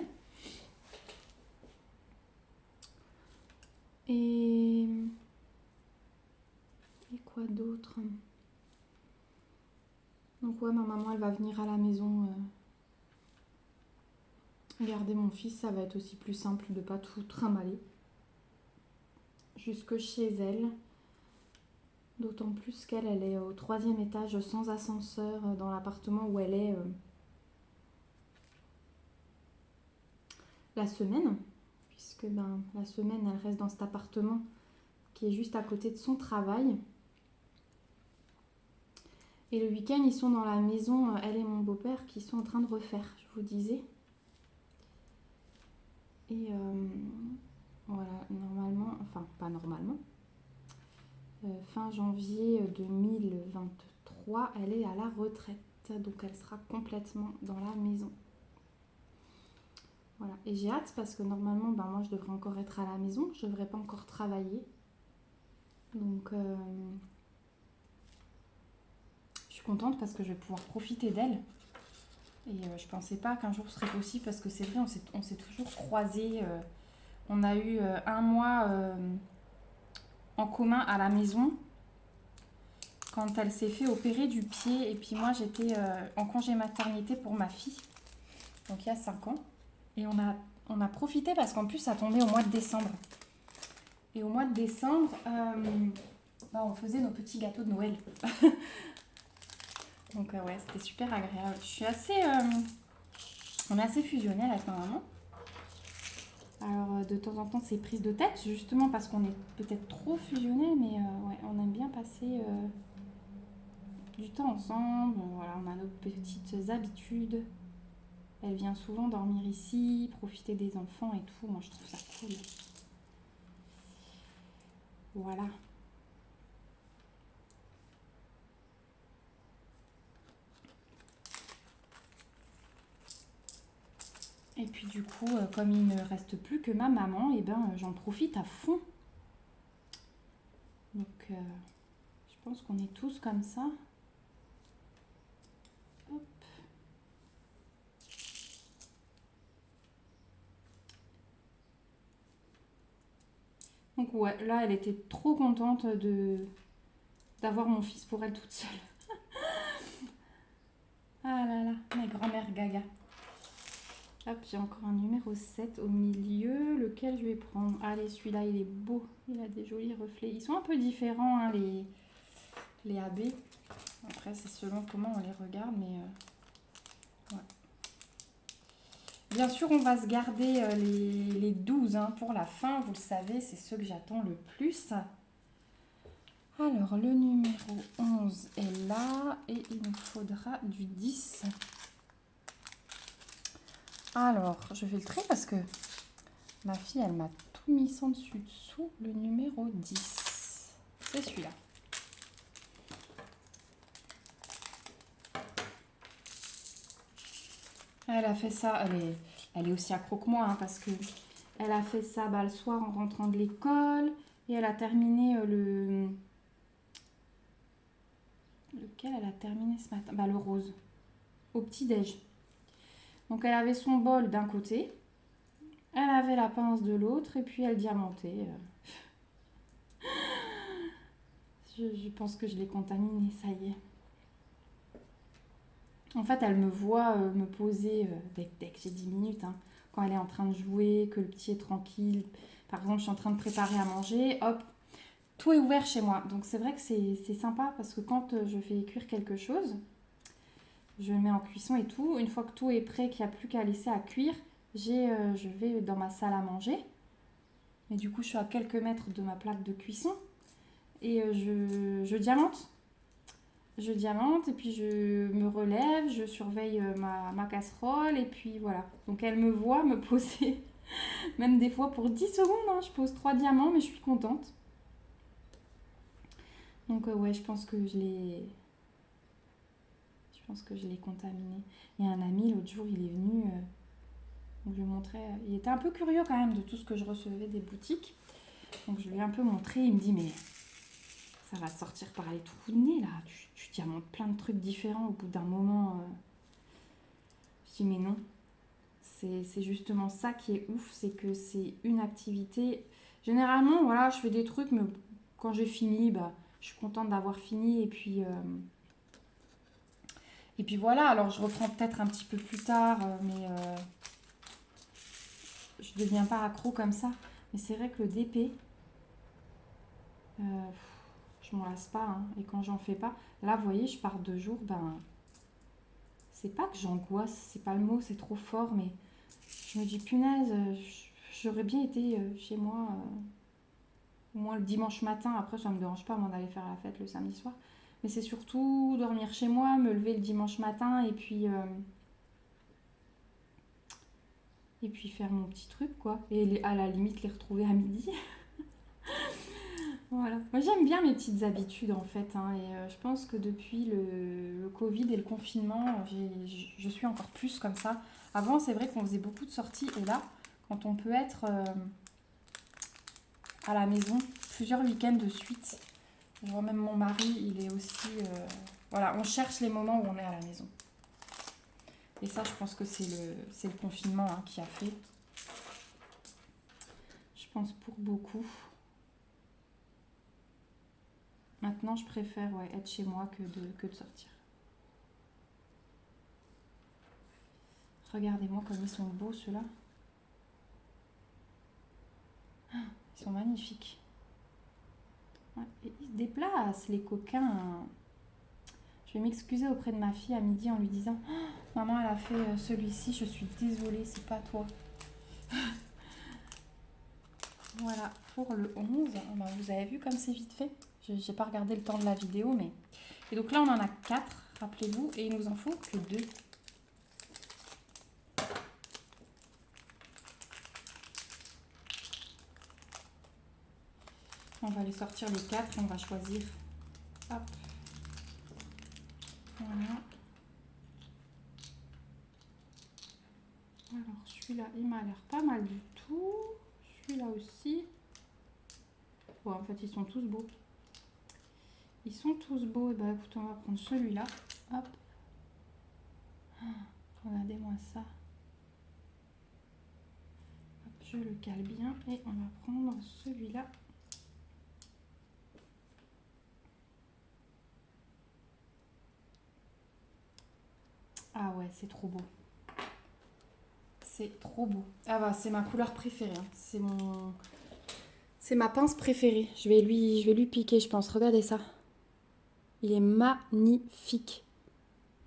Et quoi d'autre? Donc ouais, ma maman elle va venir à la maison garder mon fils. Ça va être aussi plus simple de pas tout trimballer jusque chez elle. D'autant plus qu'elle est au 3e étage sans ascenseur dans l'appartement où elle est la semaine. Puisque la semaine elle reste dans cet appartement qui est juste à côté de son travail. Et le week-end, ils sont dans la maison, elle et mon beau-père, qui sont en train de refaire, je vous disais. Et voilà, normalement, enfin pas normalement, fin janvier 2023, elle est à la retraite. Donc elle sera complètement dans la maison. Voilà, et j'ai hâte parce que normalement, moi je devrais encore être à la maison, je ne devrais pas encore travailler. Donc je suis contente parce que je vais pouvoir profiter d'elle. Et je pensais pas qu'un jour ce serait possible parce que c'est vrai, on s'est toujours croisés. On a eu un mois en commun à la maison quand elle s'est fait opérer du pied. Et puis moi, j'étais en congé maternité pour ma fille, donc il y a 5 ans. Et on a profité parce qu'en plus, ça tombait au mois de décembre. Et au mois de décembre, on faisait nos petits gâteaux de Noël. Donc ouais, c'était super agréable. On est assez fusionnels avec ma maman. Alors de temps en temps c'est prise de tête, justement parce qu'on est peut-être trop fusionnels, mais ouais, on aime bien passer du temps ensemble. Voilà, on a nos petites habitudes. Elle vient souvent dormir ici, profiter des enfants et tout. Moi je trouve ça cool. Voilà. Et puis du coup, comme il ne reste plus que ma maman, j'en profite à fond. Donc je pense qu'on est tous comme ça. Hop. Donc ouais, là elle était trop contente d'avoir mon fils pour elle toute seule. Ah là là, ma grand-mère gaga. Hop, j'ai encore un numéro 7 au milieu, lequel je vais prendre. Allez, celui-là, il est beau. Il a des jolis reflets. Ils sont un peu différents, hein, les AB. Après, c'est selon comment on les regarde, mais... ouais. Bien sûr, on va se garder les 12 pour la fin. Vous le savez, c'est ceux que j'attends le plus. Alors, le numéro 11 est là. Et il nous faudra du 10. Alors, je vais le trier parce que ma fille, elle m'a tout mis sans dessus-dessous. Le numéro 10. C'est celui-là. Elle a fait ça, elle est aussi accro que moi, parce que elle a fait ça le soir en rentrant de l'école. Et elle a terminé lequel elle a terminé ce matin? Le rose. Au petit-déj. Donc elle avait son bol d'un côté. Elle avait la pince de l'autre. Et puis elle diamantait. Je pense que je l'ai contaminée, ça y est. En fait, elle me voit me poser dès que j'ai 10 minutes, quand elle est en train de jouer, que le petit est tranquille. Par exemple, je suis en train de préparer à manger, hop, tout est ouvert chez moi. Donc c'est vrai que c'est sympa parce que quand je fais cuire quelque chose, je le mets en cuisson et tout. Une fois que tout est prêt, qu'il n'y a plus qu'à laisser à cuire, je vais dans ma salle à manger. Et du coup, je suis à quelques mètres de ma plaque de cuisson et je diamante. je diamante et puis je me relève, je surveille ma casserole et puis voilà. Donc elle me voit me poser, même des fois pour 10 secondes, hein, je pose 3 diamants mais je suis contente. Donc ouais, je pense que je l'ai contaminé. Il y a un ami l'autre jour, il est venu, donc je lui montrais, il était un peu curieux quand même de tout ce que je recevais des boutiques. Donc je lui ai un peu montré, il me dit mais ça va te sortir par les trous de nez là, tu diamantes plein de trucs différents au bout d'un moment. Je dis mais non, c'est justement ça qui est ouf, c'est que c'est une activité. Généralement, voilà, je fais des trucs, mais quand j'ai fini, bah, je suis contente d'avoir fini et puis voilà, alors je reprends peut-être un petit peu plus tard, mais je ne deviens pas accro comme ça. Mais c'est vrai que le DP, euh, je m'en lasse pas, hein. Et quand j'en fais pas, là, vous voyez, je pars 2 jours, ben, c'est pas que j'angoisse, c'est pas le mot, c'est trop fort, mais je me dis, punaise, j'aurais bien été chez moi, au moins le dimanche matin. Après, ça me dérange pas, moi, d'aller faire la fête le samedi soir. Mais c'est surtout dormir chez moi, me lever le dimanche matin et puis faire mon petit truc, quoi. Et à la limite, les retrouver à midi. Voilà. Moi, j'aime bien mes petites habitudes, en fait, hein, et je pense que depuis le Covid et le confinement, je suis encore plus comme ça. Avant, c'est vrai qu'on faisait beaucoup de sorties, et là, quand on peut être à la maison plusieurs week-ends de suite, je vois même mon mari, il est aussi... voilà, on cherche les moments où on est à la maison. Et ça, je pense que c'est le confinement, hein, qui a fait. Je pense pour beaucoup. Maintenant, je préfère être chez moi que de sortir. Regardez-moi comme ils sont beaux, ceux-là. Ils sont magnifiques. Ouais, et ils se déplacent, les coquins. Je vais m'excuser auprès de ma fille à midi en lui disant oh, maman, elle a fait celui-ci, je suis désolée, c'est pas toi. Voilà, pour le 11. Ben, vous avez vu comme c'est vite fait. J'ai pas regardé le temps de la vidéo, mais... Et donc là, on en a 4, rappelez-vous, et il nous en faut que 2. On va les sortir les 4 et on va choisir. Hop. Voilà. Alors celui-là, il m'a l'air pas mal du tout. Celui-là aussi. Bon, en fait, ils sont tous beaux. Ils sont tous beaux. Et bah écoutez, on va prendre celui-là. Hop. Regardez-moi ça. Hop, je le cale bien. Et on va prendre celui-là. Ah ouais, c'est trop beau. C'est trop beau. Ah bah, c'est ma couleur préférée. Hein. C'est ma pince préférée. Je vais lui piquer, je pense. Regardez ça. Il est magnifique.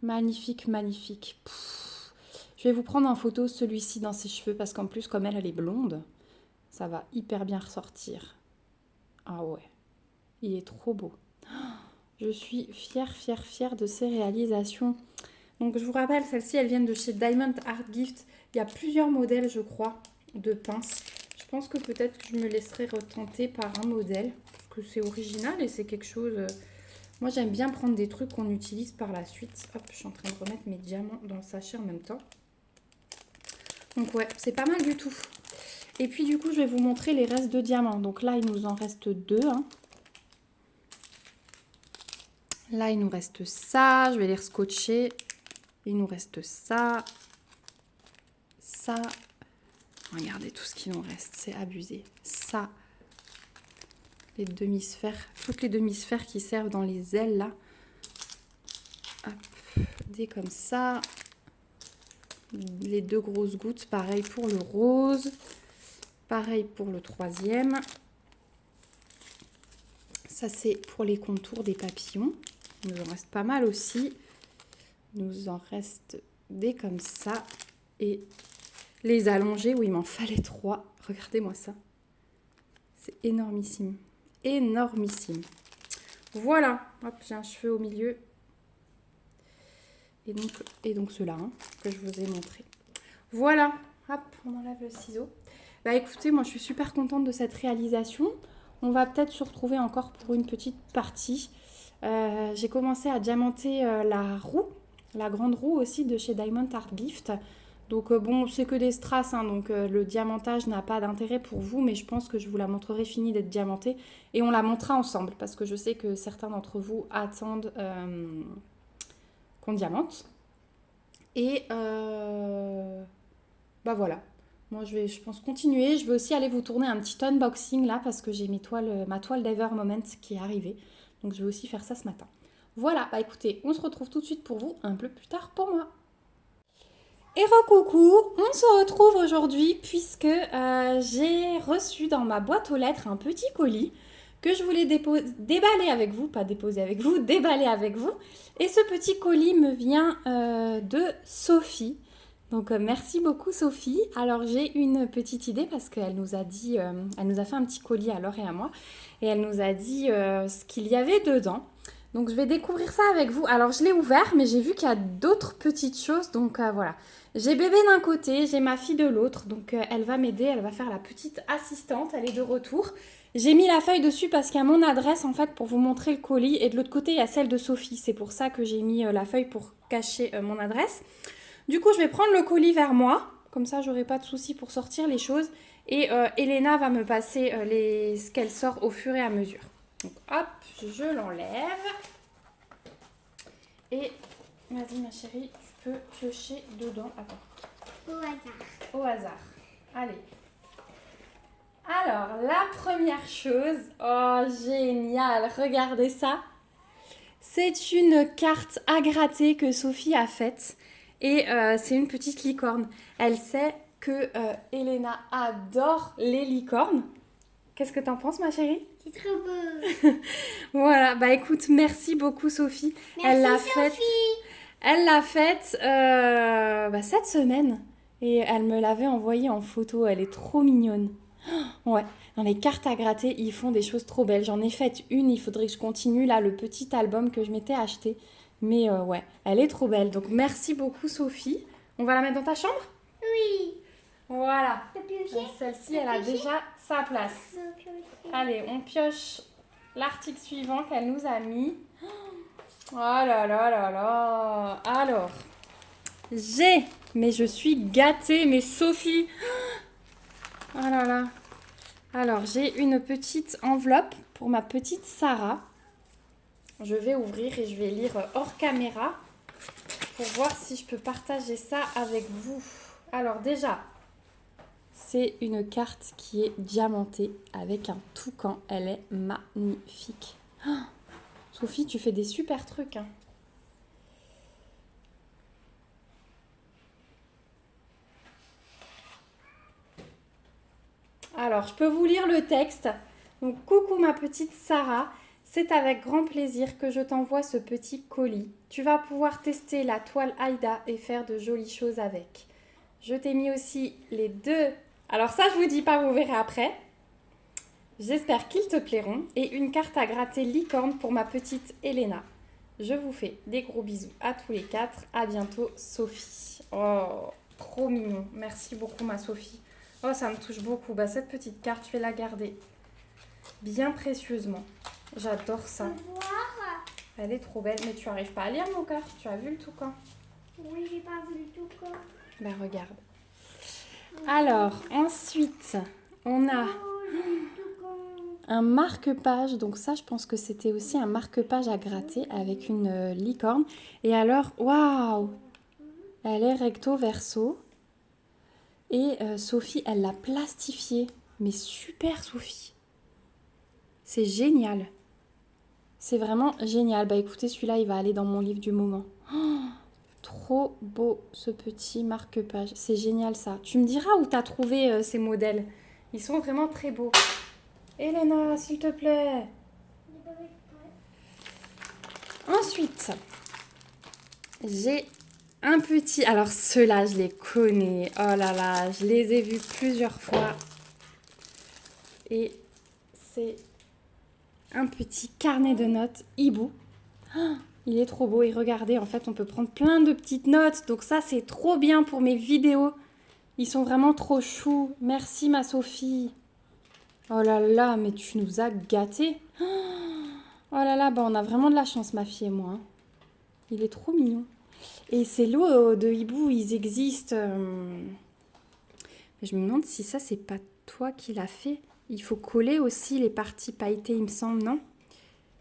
Magnifique, magnifique. Pff. Je vais vous prendre en photo celui-ci dans ses cheveux parce qu'en plus, comme elle est blonde, ça va hyper bien ressortir. Ah ouais. Il est trop beau. Je suis fière, fière, fière de ces réalisations. Donc je vous rappelle, celles-ci, elles viennent de chez Diamond Art Gift. Il y a plusieurs modèles, je crois, de pinces. Je pense que peut-être que je me laisserai retenter par un modèle. Parce que c'est original et c'est quelque chose... Moi, j'aime bien prendre des trucs qu'on utilise par la suite. Hop, je suis en train de remettre mes diamants dans le sachet en même temps. Donc ouais, c'est pas mal du tout. Et puis du coup, je vais vous montrer les restes de diamants. Donc là, il nous en reste 2. Hein. Là, il nous reste ça. Je vais les rescotcher. Il nous reste ça. Ça. Regardez tout ce qui nous reste. C'est abusé. Ça. Les demi-sphères. Toutes les demi-sphères qui servent dans les ailes, là. Hop. Des comme ça. Les 2 grosses gouttes. Pareil pour le rose. Pareil pour le 3e. Ça, c'est pour les contours des papillons. Il nous en reste pas mal aussi. Il nous en reste des comme ça. Et les allongés, où il m'en fallait 3. Regardez-moi ça. C'est énormissime. Énormissime. Voilà. Hop, j'ai un cheveu au milieu. Et donc ceux-là que je vous ai montré. Voilà, hop, on enlève le ciseau. Bah écoutez, moi je suis super contente de cette réalisation. On va peut-être se retrouver encore pour une petite partie. J'ai commencé à diamanter la roue, la grande roue aussi de chez Diamond Art Gift. Donc bon, c'est que des strass, donc le diamantage n'a pas d'intérêt pour vous, mais je pense que je vous la montrerai finie d'être diamantée. Et on la montrera ensemble, parce que je sais que certains d'entre vous attendent qu'on diamante. Et bah voilà. Moi, je pense continuer. Je vais aussi aller vous tourner un petit unboxing là parce que j'ai ma toile d'Ever Moment qui est arrivée. Donc, je vais aussi faire ça ce matin. Voilà, bah écoutez, on se retrouve tout de suite pour vous un peu plus tard pour moi. Et recoucou, on se retrouve aujourd'hui puisque j'ai reçu dans ma boîte aux lettres un petit colis que je voulais déballer avec vous, pas déposer avec vous, déballer avec vous. Et ce petit colis me vient de Sophie. Donc merci beaucoup Sophie. Alors j'ai une petite idée parce qu'elle nous a dit, elle nous a fait un petit colis à Laure et à moi et elle nous a dit ce qu'il y avait dedans. Donc je vais découvrir ça avec vous. Alors je l'ai ouvert mais j'ai vu qu'il y a d'autres petites choses donc voilà. J'ai bébé d'un côté, j'ai ma fille de l'autre donc elle va m'aider, elle va faire la petite assistante, elle est de retour. J'ai mis la feuille dessus parce qu'il y a mon adresse en fait pour vous montrer le colis et de l'autre côté il y a celle de Sophie. C'est pour ça que j'ai mis la feuille pour cacher mon adresse. Du coup, je vais prendre le colis vers moi. Comme ça, j'aurai pas de soucis pour sortir les choses. Et Elena va me passer ce qu'elle sort au fur et à mesure. Donc, hop, je l'enlève. Et, vas-y ma chérie, tu peux piocher dedans. Attends. Au hasard. Au hasard. Allez. Alors, la première chose. Oh, génial. Regardez ça. C'est une carte à gratter que Sophie a faite. Et c'est une petite licorne. Elle sait que Elena adore les licornes. Qu'est-ce que t'en penses, ma chérie? C'est trop beau. Voilà, bah écoute, merci beaucoup, Sophie. Merci, Sophie. Elle l'a faite cette semaine. Et elle me l'avait envoyée en photo. Elle est trop mignonne. Ouais, dans les cartes à gratter, ils font des choses trop belles. J'en ai fait une, il faudrait que je continue, là, le petit album que je m'étais acheté. Mais ouais, elle est trop belle. Donc merci beaucoup Sophie. On va la mettre dans ta chambre? Oui. Voilà. Piocher. Celle-ci, elle a déjà sa place. Allez, on pioche l'article suivant qu'elle nous a mis. Oh là là là là. Alors, mais je suis gâtée, mais Sophie. Oh là là. Alors, j'ai une petite enveloppe pour ma petite Sarah. Je vais ouvrir et je vais lire hors caméra pour voir si je peux partager ça avec vous. Alors déjà, c'est une carte qui est diamantée avec un toucan. Elle est magnifique. Oh, Sophie, tu fais des super trucs. Hein. Alors, je peux vous lire le texte. Donc, coucou ma petite Sarah. C'est avec grand plaisir que je t'envoie ce petit colis. Tu vas pouvoir tester la toile Aïda et faire de jolies choses avec. Je t'ai mis aussi les deux. Alors ça, je vous dis pas, vous verrez après. J'espère qu'ils te plairont. Et une carte à gratter licorne pour ma petite Elena. Je vous fais des gros bisous à tous les quatre. À bientôt, Sophie. Oh, trop mignon. Merci beaucoup, ma Sophie. Oh, ça me touche beaucoup. Bah, cette petite carte, je vais la garder bien précieusement. J'adore ça. Elle est trop belle. Mais tu n'arrives pas à lire, mon cœur. Tu as vu le toucan? Oui, j'ai pas vu le toucan. Bah, regarde. Alors, ensuite, on a un marque-page. Donc ça, je pense que c'était aussi un marque-page à gratter avec une licorne. Et alors, waouh! Elle est recto verso. Et Sophie, elle l'a plastifié. Mais super, Sophie. C'est génial. C'est vraiment génial. Bah écoutez, celui-là, il va aller dans mon livre du moment. Oh, trop beau, ce petit marque-page. C'est génial, ça. Tu me diras où tu as trouvé ces modèles. Ils sont vraiment très beaux. Elena, s'il te plaît. Ensuite, j'ai un petit... Alors, ceux-là, je les connais. Oh là là, je les ai vus plusieurs fois. Et c'est un petit carnet de notes hibou. Oh, Il est trop beau et regardez, en fait, on peut prendre plein de petites notes. Donc ça, c'est trop bien pour mes vidéos. Ils sont vraiment trop choux. Merci ma Sophie. Oh là là, mais tu nous as gâtés. Oh là là, bah on a vraiment de la chance, ma fille et moi. Hein. Il est trop mignon. Et ces lots de hibou, ils existent. Mais je me demande si ça, c'est pas toi qui l'as fait. Il faut coller aussi les parties pailletées, il me semble, non ?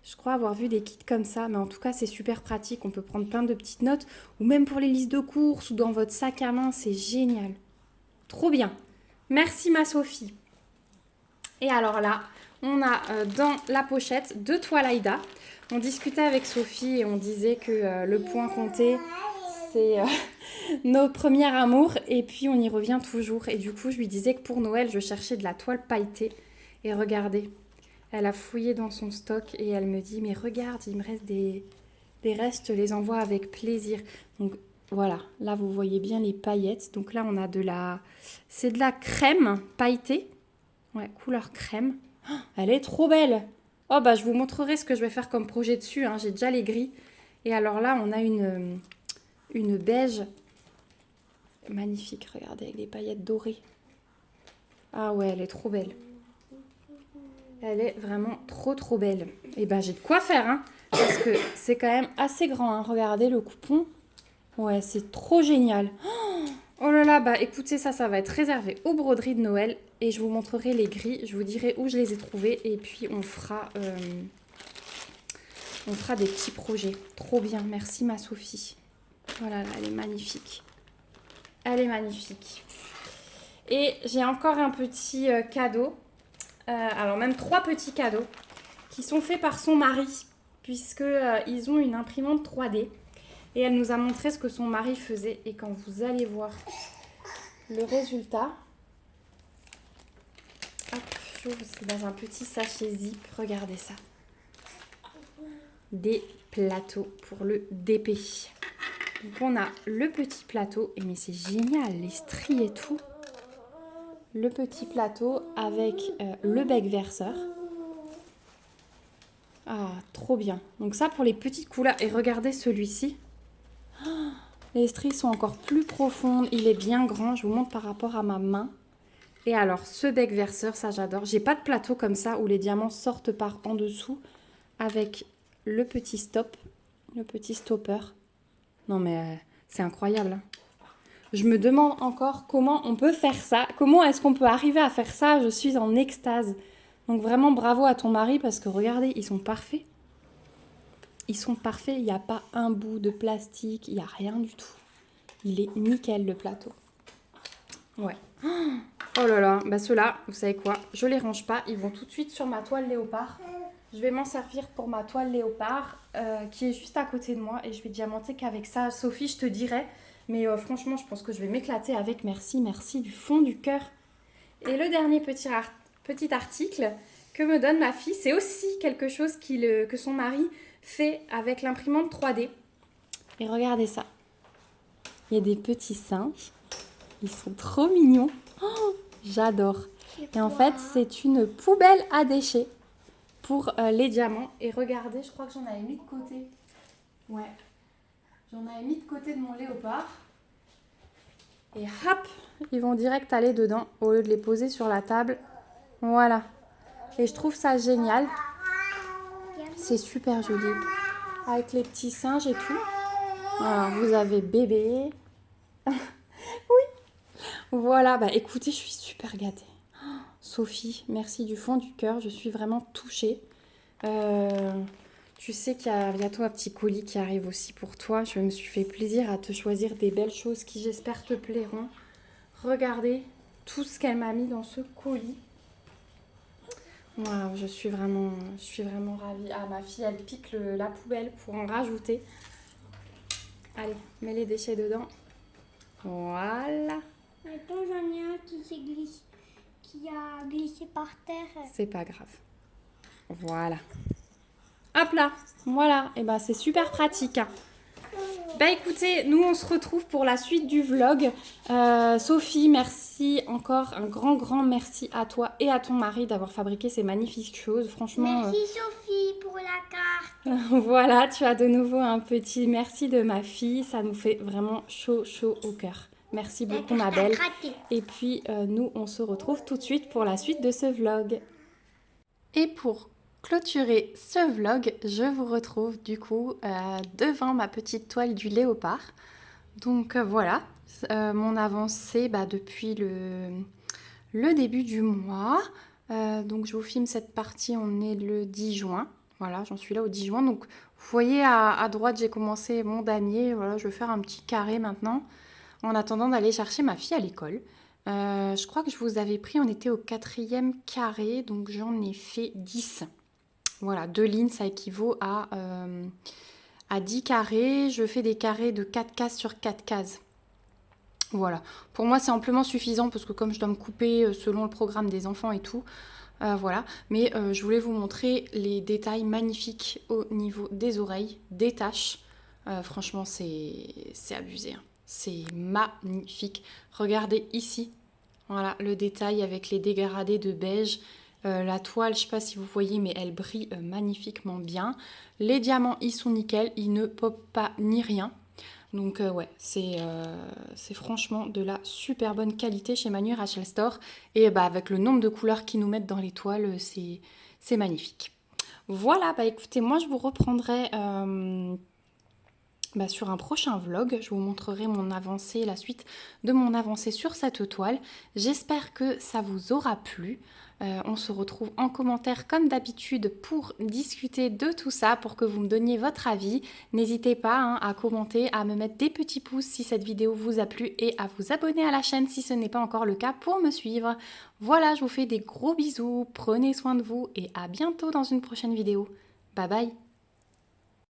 Je crois avoir vu des kits comme ça, mais en tout cas, c'est super pratique. On peut prendre plein de petites notes, ou même pour les listes de courses, ou dans votre sac à main, c'est génial. Trop bien. Merci ma Sophie. Et alors là, on a dans la pochette de Twalaïda. On discutait avec Sophie et on disait que le point compté, c'est nos premiers amours. Et puis on y revient toujours. Et du coup, je lui disais que pour Noël, je cherchais de la toile pailletée. Et regardez, elle a fouillé dans son stock et elle me dit, mais regarde, il me reste des restes, je te les envoie avec plaisir. Donc voilà, là vous voyez bien les paillettes. Donc là, on a c'est de la crème pailletée. Ouais, couleur crème. Oh, elle est trop belle. Oh bah je vous montrerai ce que je vais faire comme projet dessus. Hein. J'ai déjà les gris. Et alors là, on a une beige magnifique. Regardez, avec des paillettes dorées. Ah ouais, elle est trop belle. Elle est vraiment trop belle. Et ben j'ai de quoi faire. Hein, parce que c'est quand même assez grand. Hein. Regardez le coupon. Ouais, c'est trop génial. Oh là là, bah écoutez, ça va être réservé aux broderies de Noël. Et je vous montrerai les gris. Je vous dirai où je les ai trouvés. Et puis on fera des petits projets. Trop bien. Merci ma Sophie. Voilà, elle est magnifique. Elle est magnifique. Et j'ai encore un petit cadeau. Alors même 3 petits cadeaux qui sont faits par son mari. Puisque ils ont une imprimante 3D. Et elle nous a montré ce que son mari faisait. Et quand vous allez voir le résultat... Hop, c'est dans un petit sachet zip. Regardez ça. Des plateaux pour le DP. Donc on a le petit plateau. Et mais c'est génial, les stries et tout. Le petit plateau avec le bec verseur. Ah, trop bien. Donc ça pour les petites couleurs. Et regardez celui-ci. Les stries sont encore plus profondes. Il est bien grand. Je vous montre par rapport à ma main. Et alors, ce bec verseur, ça j'adore. J'ai pas de plateau comme ça où les diamants sortent par en dessous avec le petit stopper. Non mais c'est incroyable. Hein. Je me demande encore comment on peut faire ça. Comment est-ce qu'on peut arriver à faire ça? Je suis en extase. Donc vraiment bravo à ton mari parce que regardez, ils sont parfaits. Ils sont parfaits, il n'y a pas un bout de plastique, il n'y a rien du tout. Il est nickel le plateau. Ouais. Oh là là, bah ceux-là, vous savez quoi? Je les range pas, ils vont tout de suite sur ma toile léopard. Je vais m'en servir pour ma toile léopard qui est juste à côté de moi et je vais diamanter qu'avec ça. Sophie, je te dirai, mais franchement, je pense que je vais m'éclater avec. Merci du fond du cœur. Et le dernier petit article que me donne ma fille, c'est aussi quelque chose que son mari fait avec l'imprimante 3D. Et regardez ça. Il y a des petits singes. Ils sont trop mignons. Oh, j'adore. Et en fait, c'est une poubelle à déchets pour les diamants. Et regardez, je crois que j'en avais mis de côté. Ouais. J'en avais mis de côté de mon léopard. Et hop, ils vont direct aller dedans au lieu de les poser sur la table. Voilà. Et je trouve ça génial. C'est super joli. Avec les petits singes et tout. Alors, vous avez bébé. Oui. Voilà, bah écoutez, je suis super gâtée. Sophie, merci du fond du cœur. Je suis vraiment touchée. Tu sais qu'il y a bientôt un petit colis qui arrive aussi pour toi. Je me suis fait plaisir à te choisir des belles choses qui, j'espère, te plairont. Regardez tout ce qu'elle m'a mis dans ce colis. Wow, je suis vraiment ravie. Ah, ma fille, elle pique la poubelle pour en rajouter. Allez, mets les déchets dedans. Voilà. Attends, j'en ai un qui a glissé par terre. C'est pas grave. Voilà. Hop là. Voilà. Et ben c'est super pratique. Bah écoutez, nous on se retrouve pour la suite du vlog. Sophie, merci encore, un grand merci à toi et à ton mari d'avoir fabriqué ces magnifiques choses. Franchement. Merci Sophie pour la carte. Voilà, tu as de nouveau un petit merci de ma fille. Ça nous fait vraiment chaud, chaud au cœur. Merci beaucoup, ma belle. Et puis, nous, on se retrouve tout de suite pour la suite de ce vlog. Et pour clôturer ce vlog, je vous retrouve du coup devant ma petite toile du léopard. Donc voilà, mon avancée depuis le début du mois. Donc je vous filme cette partie, on est le 10 juin. Voilà, j'en suis là au 10 juin. Donc vous voyez à droite, j'ai commencé mon damier. Voilà, je vais faire un petit carré maintenant en attendant d'aller chercher ma fille à l'école. Je crois que je vous avais pris, on était au 4e carré, donc j'en ai fait 10. Voilà, 2 lignes, ça équivaut à 10 carrés. Je fais des carrés de 4 cases sur 4 cases. Voilà, pour moi c'est amplement suffisant parce que comme je dois me couper selon le programme des enfants et tout, voilà. Mais je voulais vous montrer les détails magnifiques au niveau des oreilles, des taches. Franchement, c'est abusé, hein. C'est magnifique. Regardez ici, voilà, le détail avec les dégradés de beige. La toile, je ne sais pas si vous voyez, mais elle brille magnifiquement bien. Les diamants, ils sont nickel, ils ne popent pas ni rien. Donc ouais, c'est franchement de la super bonne qualité chez Manu Rachel Store. Et avec le nombre de couleurs qu'ils nous mettent dans les toiles, c'est magnifique. Voilà, écoutez, moi je vous reprendrai sur un prochain vlog. Je vous montrerai mon avancée, la suite de mon avancée sur cette toile. J'espère que ça vous aura plu. On se retrouve en commentaire comme d'habitude pour discuter de tout ça, pour que vous me donniez votre avis. N'hésitez pas à commenter, à me mettre des petits pouces si cette vidéo vous a plu et à vous abonner à la chaîne si ce n'est pas encore le cas pour me suivre. Voilà, je vous fais des gros bisous, prenez soin de vous et à bientôt dans une prochaine vidéo. Bye bye!